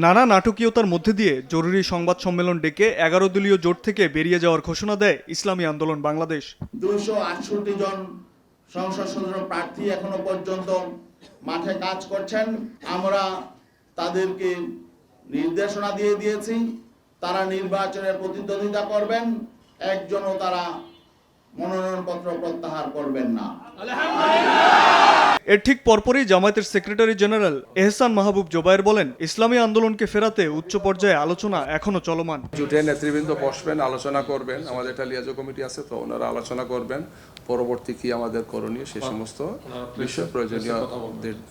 নানা নাটকীয়তার মধ্যে দিয়ে জরুরি সংবাদ সম্মেলন ডেকে 11 দলীয় জোট থেকে বেরিয়ে যাওয়ার ঘোষণা দেয় ইসলামী আন্দোলন বাংলাদেশ। 268 জন সংসদ সদস্য প্রার্থী এখনো পর্যন্ত মাঠে কাজ করছেন। আমরা তাদেরকে নির্দেশনা দিয়ে দিয়েছি, তারা নির্বাচনের প্রতিদ্বন্দ্বিতা করবেন, একজনও তারা মনোনয়নপত্র প্রত্যাহার করবেন না। এর ঠিক পরপরই জামায়াতের সেক্রেটারি জেনারেল এহসান মাহবুব জোবায়ের বলেন, ইসলামী আন্দোলনকে ফেরাতে উচ্চ পর্যায়ে আলোচনা এখনো চলমান। জোটের নেতৃবৃন্দ বসবেন, আলোচনা করবেন, আমাদের একটা লিয়াজো কমিটি আছে, তো ওনারা আলোচনা করবেন পরবর্তী কি আমাদের করণীয় সেই সমস্ত বিষয় প্রয়োজনীয়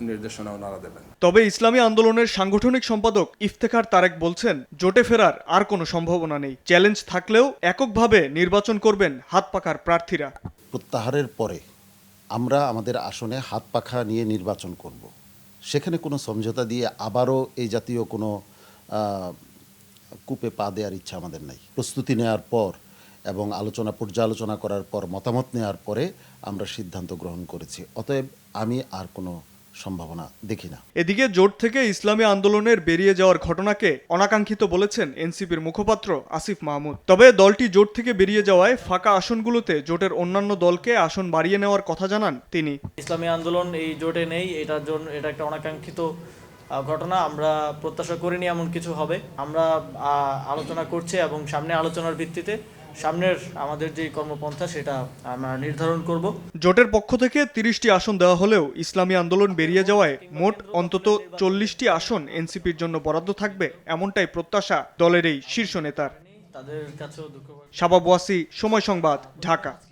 নির্দেশনা ওনারা দেবেন। তবে ইসলামী আন্দোলনের সাংগঠনিক সম্পাদক ইফতেখার তারেক বলছেন, জোটে ফেরার আর কোনো সম্ভাবনা নেই। চ্যালেঞ্জ থাকলেও এককভাবে নির্বাচন করবেন হাত পাখার প্রার্থীরা। প্রত্যাহারের পরে আমরা আমাদের আসনে হাত পাখা নিয়ে নির্বাচন করব। সেখানে কোনো সমঝোতা দিয়ে আবারও এই জাতীয় কোনো কূপে পা দেওয়ার ইচ্ছা আমাদের নাই। প্রস্তুতি নেওয়ার পর এবং পর্যালোচনা করার পর মতামত নেওয়ার পরে আমরা সিদ্ধান্ত গ্রহণ করেছি। অতএব আমি আর কোনো সম্ভাবনা দেখি না। এদিকে জোট থেকে ইসলামী আন্দোলনের বেরিয়ে যাওয়ার ঘটনাকে অনাকাঙ্ক্ষিত বলেছেন এনসিপির মুখপাত্র আসিফ মাহমুদ। তবে দলটি জোট থেকে বেরিয়ে যাওয়ায় ফাঁকা আসনগুলোতে জোটের অন্যান্য দলকে আসন বাড়িয়ে নেওয়ার কথা জানান তিনি। ইসলামী আন্দোলন এই জোটে নেই, এটা একটা অনাকাঙ্ক্ষিত ঘটনা। আমরা প্রত্যাশা করিনি এমন কিছু হবে। আমরা আলোচনা করছি এবং সামনে আলোচনার ভিত্তিতে সামনের আমাদের যে কর্মপন্থা সেটা আমরা নির্ধারণ করব। জোটের পক্ষ থেকে 30টি আসন দেওয়া হলেও ইসলামী আন্দোলন বেরিয়ে যাওয়ায় মোট অন্তত 40টি আসন এনসিপির জন্য বরাদ্দ থাকবে, এমনটাই প্রত্যাশা দলের এই শীর্ষ নেতার। তাদের কাছেও দুঃখ। শাবাব ওয়াসি, সময় সংবাদ, ঢাকা।